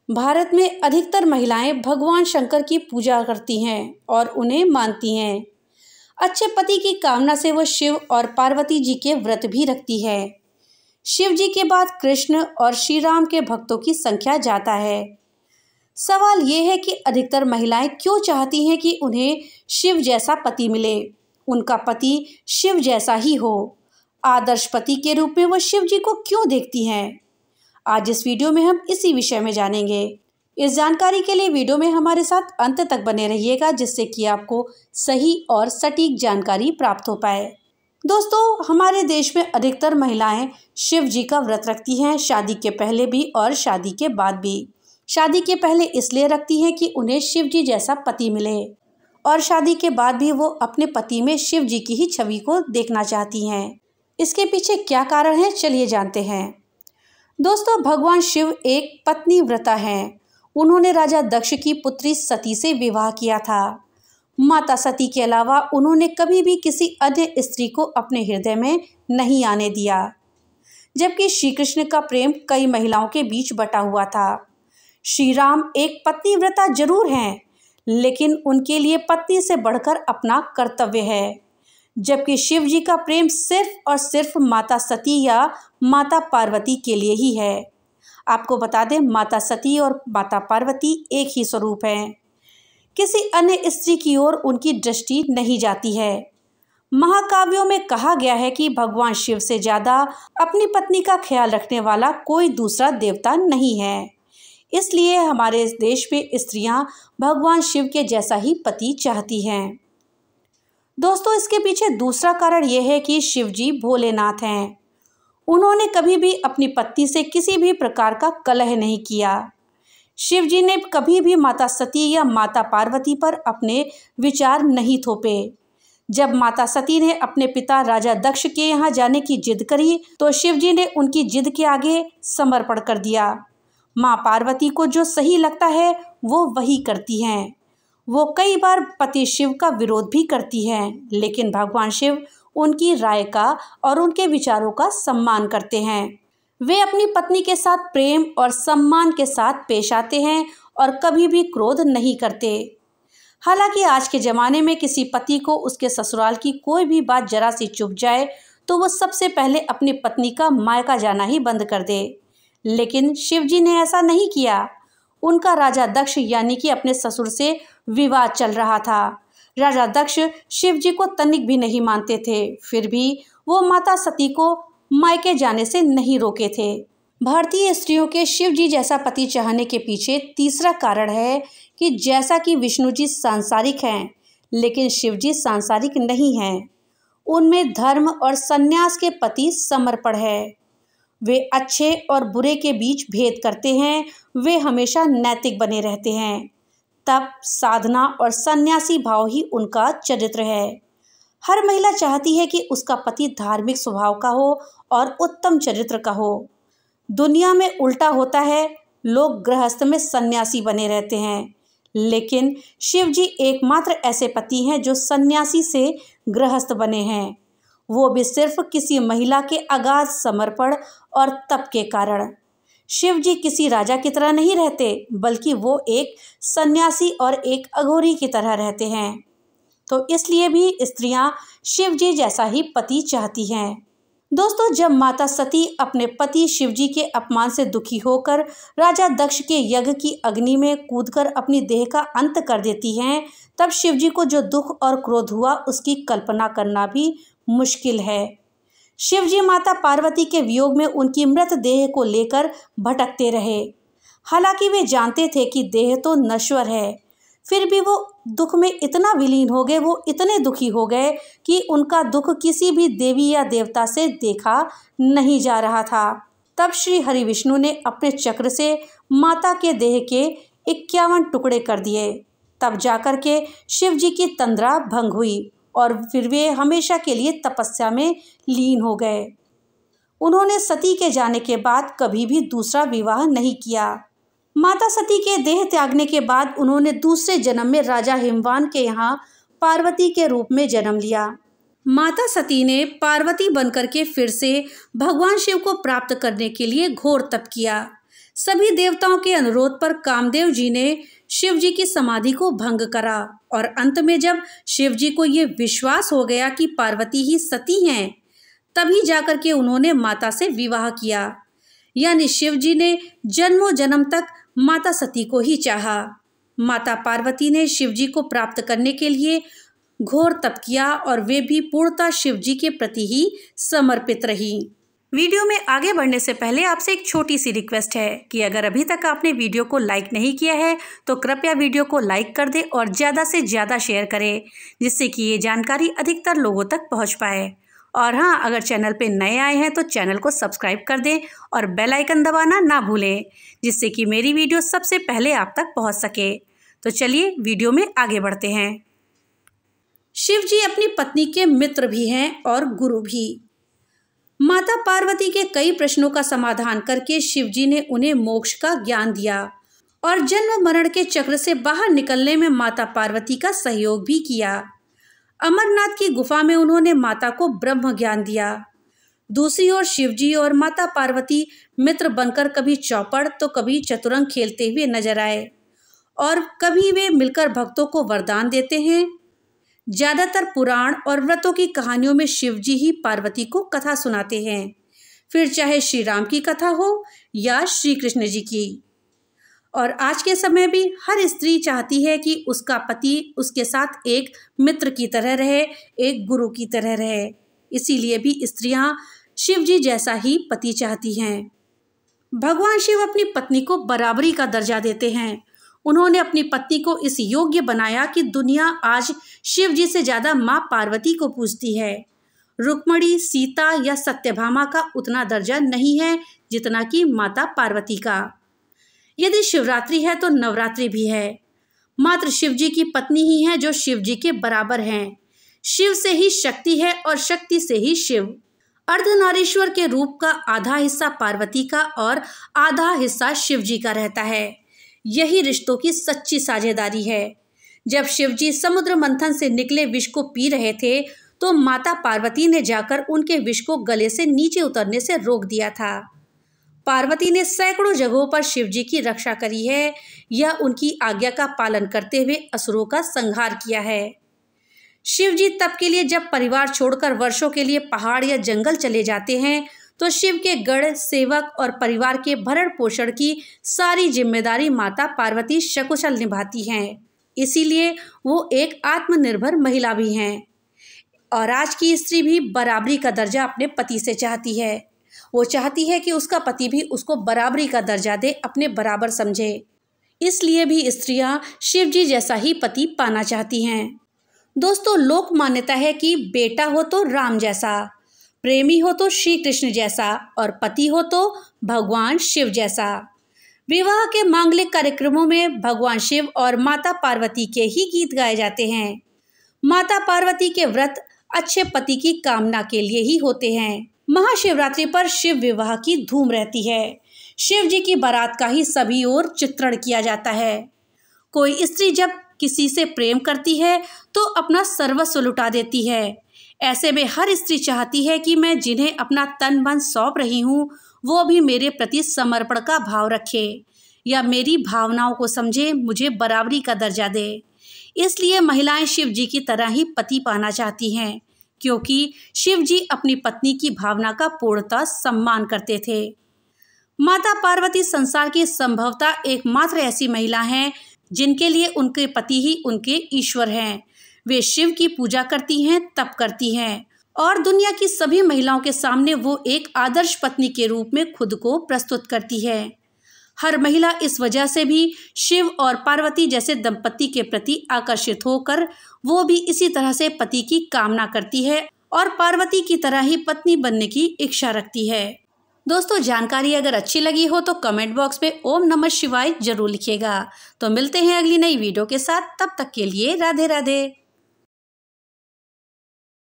भारत में अधिकतर महिलाएं भगवान शंकर की पूजा करती हैं और उन्हें मानती हैं। अच्छे पति की कामना से वो शिव और पार्वती जी के व्रत भी रखती है। शिव जी के बाद कृष्ण और श्री राम के भक्तों की संख्या ज़्यादा है। सवाल ये है कि अधिकतर महिलाएं क्यों चाहती हैं कि उन्हें शिव जैसा पति मिले, उनका पति शिव जैसा ही हो। आदर्श पति के रूप में वो शिव जी को क्यों देखती हैं। आज इस वीडियो में हम इसी विषय में जानेंगे। इस जानकारी के लिए वीडियो में हमारे साथ अंत तक बने रहिएगा, जिससे कि आपको सही और सटीक जानकारी प्राप्त हो पाए। दोस्तों, हमारे देश में अधिकतर महिलाएं शिव जी का व्रत रखती हैं, शादी के पहले भी और शादी के बाद भी। शादी के पहले इसलिए रखती हैं कि उन्हें शिव जी जैसा पति मिले, और शादी के बाद भी वो अपने पति में शिव जी की ही छवि को देखना चाहती हैं। इसके पीछे क्या कारण है, चलिए जानते हैं। दोस्तों, भगवान शिव एक पत्नी व्रता हैं। उन्होंने राजा दक्ष की पुत्री सती से विवाह किया था। माता सती के अलावा उन्होंने कभी भी किसी अन्य स्त्री को अपने हृदय में नहीं आने दिया। जबकि श्री कृष्ण का प्रेम कई महिलाओं के बीच बटा हुआ था। श्री राम एक पत्नी व्रता जरूर हैं, लेकिन उनके लिए पत्नी से बढ़कर अपना कर्तव्य है। जबकि शिव जी का प्रेम सिर्फ और सिर्फ माता सती या माता पार्वती के लिए ही है। आपको बता दें, माता सती और माता पार्वती एक ही स्वरूप हैं। किसी अन्य स्त्री की ओर उनकी दृष्टि नहीं जाती है। महाकाव्यों में कहा गया है कि भगवान शिव से ज़्यादा अपनी पत्नी का ख्याल रखने वाला कोई दूसरा देवता नहीं है। इसलिए हमारे इस देश में स्त्रियां भगवान शिव के जैसा ही पति चाहती हैं। दोस्तों, इसके पीछे दूसरा कारण यह है कि शिव जी भोलेनाथ हैं। उन्होंने कभी भी अपनी पत्नी से किसी भी प्रकार का कलह नहीं किया। शिव जी ने कभी भी माता सती या माता पार्वती पर अपने विचार नहीं थोपे। जब माता सती ने अपने पिता राजा दक्ष के यहाँ जाने की जिद करी, तो शिव जी ने उनकी जिद के आगे समर्पण कर दिया। माँ पार्वती को जो सही लगता है वो वही करती हैं। वो कई बार पति शिव का विरोध भी करती हैं, लेकिन भगवान शिव उनकी राय का और उनके विचारों का सम्मान करते हैं। वे अपनी पत्नी के साथ प्रेम और सम्मान के साथ पेश आते हैं और कभी भी क्रोध नहीं करते। हालांकि आज के ज़माने में किसी पति को उसके ससुराल की कोई भी बात जरा सी चुभ जाए तो वो सबसे पहले अपनी पत्नी का मायका जाना ही बंद कर दे, लेकिन शिव जी ने ऐसा नहीं किया। उनका राजा दक्ष यानी कि अपने ससुर से विवाद चल रहा था। राजा दक्ष शिव जी को तनिक भी नहीं मानते थे, फिर भी वो माता सती को मायके जाने से नहीं रोके थे। भारतीय स्त्रियों के शिव जी जैसा पति चाहने के पीछे तीसरा कारण है कि जैसा कि विष्णु जी सांसारिक हैं, लेकिन शिव जी सांसारिक नहीं हैं। उनमें धर्म और संन्यास के प्रति समर्पण है। वे अच्छे और बुरे के बीच भेद करते हैं। वे हमेशा नैतिक बने रहते हैं। तप, साधना और सन्यासी भाव ही उनका चरित्र है। हर महिला चाहती है कि उसका पति धार्मिक स्वभाव का हो और उत्तम चरित्र का हो। दुनिया में उल्टा होता है, लोग गृहस्थ में सन्यासी बने रहते हैं, लेकिन शिव जी एकमात्र ऐसे पति हैं जो सन्यासी से गृहस्थ बने हैं। वो भी सिर्फ किसी महिला के अगाध समर्पण और तप के कारण। शिव जी किसी राजा की तरह नहीं रहते, बल्कि वो एक सन्यासी और एक अघोरी की तरह रहते हैं। तो इसलिए भी स्त्रियां शिव जी जैसा ही पति चाहती हैं। दोस्तों, जब माता सती अपने पति शिव जी के अपमान से दुखी होकर राजा दक्ष के यज्ञ की अग्नि में कूदकर अपनी देह का अंत कर देती हैं, तब शिव जी को जो दुख और क्रोध हुआ उसकी कल्पना करना भी मुश्किल है। शिव जी माता पार्वती के वियोग में उनकी मृत देह को लेकर भटकते रहे। हालांकि वे जानते थे कि देह तो नश्वर है, फिर भी वो दुख में इतना विलीन हो गए, वो इतने दुखी हो गए कि उनका दुख किसी भी देवी या देवता से देखा नहीं जा रहा था। तब श्री हरि विष्णु ने अपने चक्र से माता के देह के 51 टुकड़े कर दिए। तब जाकर के शिव जी की तंद्रा भंग हुई और फिर वे हमेशा के लिए तपस्या में लीन हो गए। उन्होंने सती के जाने के बाद कभी भी दूसरा विवाह नहीं किया। माता सती के देह त्यागने के बाद उन्होंने दूसरे जन्म में राजा हिमवान के यहाँ पार्वती के रूप में जन्म लिया। माता सती ने पार्वती बनकर के फिर से भगवान शिव को प्राप्त करने के लिए घोर तप किया। सभी देवताओं के अनुरोध पर कामदेव जी ने शिव जी की समाधि को भंग करा और अंत में जब शिव जी को ये विश्वास हो गया कि पार्वती ही सती हैं, तभी जाकर के उन्होंने माता से विवाह किया। यानी शिव जी ने जन्मों जन्म तक माता सती को ही चाहा। माता पार्वती ने शिव जी को प्राप्त करने के लिए घोर तप किया और वे भी पूर्णतः शिव जी के प्रति ही समर्पित रही। वीडियो में आगे बढ़ने से पहले आपसे एक छोटी सी रिक्वेस्ट है कि अगर अभी तक आपने वीडियो को लाइक नहीं किया है तो कृपया वीडियो को लाइक कर दें और ज़्यादा से ज़्यादा शेयर करें, जिससे कि ये जानकारी अधिकतर लोगों तक पहुंच पाए। और हाँ, अगर चैनल पे नए आए हैं तो चैनल को सब्सक्राइब कर दें और बेल आइकन दबाना ना भूलें, जिससे कि मेरी वीडियो सबसे पहले आप तक पहुँच सके। तो चलिए वीडियो में आगे बढ़ते हैं। शिव जी अपनी पत्नी के मित्र भी हैं और गुरु भी। माता पार्वती के कई प्रश्नों का समाधान करके शिव जी ने उन्हें मोक्ष का ज्ञान दिया और जन्म मरण के चक्र से बाहर निकलने में माता पार्वती का सहयोग भी किया। अमरनाथ की गुफा में उन्होंने माता को ब्रह्म ज्ञान दिया। दूसरी ओर शिव जी और माता पार्वती मित्र बनकर कभी चौपड़ तो कभी चतुरंग खेलते हुए नजर आए और कभी वे मिलकर भक्तों को वरदान देते हैं। ज्यादातर पुराण और व्रतों की कहानियों में शिव जी ही पार्वती को कथा सुनाते हैं, फिर चाहे श्री राम की कथा हो या श्री कृष्ण जी की। और आज के समय भी हर स्त्री चाहती है कि उसका पति उसके साथ एक मित्र की तरह रहे, एक गुरु की तरह रहे। इसीलिए भी स्त्रियां शिव जी जैसा ही पति चाहती हैं। भगवान शिव अपनी पत्नी को बराबरी का दर्जा देते हैं। उन्होंने अपनी पत्नी को इस योग्य बनाया कि दुनिया आज शिव जी से ज़्यादा माँ पार्वती को पूजती है। रुक्मणी, सीता या सत्यभामा का उतना दर्जा नहीं है जितना कि माता पार्वती का। यदि शिवरात्रि है तो नवरात्रि भी है। मात्र शिव जी की पत्नी ही है जो शिव जी के बराबर हैं। शिव से ही शक्ति है और शक्ति से ही शिव। अर्धनारीश्वर के रूप का आधा हिस्सा पार्वती का और आधा हिस्सा शिव जी का रहता है। यही रिश्तों की सच्ची साझेदारी है। जब शिव जी समुद्र मंथन से निकले विष को पी रहे थे तो माता पार्वती ने जाकर उनके विष को गले से नीचे उतरने से रोक दिया था। पार्वती ने सैकड़ों जगहों पर शिव जी की रक्षा करी है या उनकी आज्ञा का पालन करते हुए असुरों का संहार किया है। शिव जी तप के लिए जब परिवार छोड़कर वर्षों के लिए पहाड़ या जंगल चले जाते हैं तो शिव के गढ़, सेवक और परिवार के भरण पोषण की सारी जिम्मेदारी माता पार्वती सकुशल निभाती हैं। इसीलिए वो एक आत्मनिर्भर महिला भी हैं। और आज की स्त्री भी बराबरी का दर्जा अपने पति से चाहती है। वो चाहती है कि उसका पति भी उसको बराबरी का दर्जा दे, अपने बराबर समझे। इसलिए भी स्त्रियां शिव जी जैसा ही पति पाना चाहती हैं। दोस्तों, लोक मान्यता है कि बेटा हो तो राम जैसा, प्रेमी हो तो श्री कृष्ण जैसा और पति हो तो भगवान शिव जैसा। विवाह के मांगलिक कार्यक्रमों में भगवान शिव और माता पार्वती के ही गीत गाए जाते हैं। माता पार्वती के व्रत अच्छे पति की कामना के लिए ही होते हैं। महाशिवरात्रि पर शिव विवाह की धूम रहती है। शिव जी की बारात का ही सभी ओर चित्रण किया जाता है। कोई स्त्री जब किसी से प्रेम करती है तो अपना सर्वस्व लुटा देती है। ऐसे में हर स्त्री चाहती है कि मैं जिन्हें अपना तन मन सौंप रही हूँ वो भी मेरे प्रति समर्पण का भाव रखे या मेरी भावनाओं को समझे, मुझे बराबरी का दर्जा दे। इसलिए महिलाएं शिव जी की तरह ही पति पाना चाहती हैं, क्योंकि शिव जी अपनी पत्नी की भावना का पूर्णतः सम्मान करते थे। माता पार्वती संसार की संभवतः एकमात्र ऐसी महिला हैं जिनके लिए उनके पति ही उनके ईश्वर हैं। वे शिव की पूजा करती हैं, तप करती हैं और दुनिया की सभी महिलाओं के सामने वो एक आदर्श पत्नी के रूप में खुद को प्रस्तुत करती है। हर महिला इस वजह से भी शिव और पार्वती जैसे दंपति के प्रति आकर्षित होकर वो भी इसी तरह से पति की कामना करती है और पार्वती की तरह ही पत्नी बनने की इच्छा रखती है। दोस्तों, जानकारी अगर अच्छी लगी हो तो कमेंट बॉक्स में ओम नमः शिवाय जरूर लिखिएगा। तो मिलते हैं अगली नई वीडियो के साथ, तब तक के लिए राधे राधे।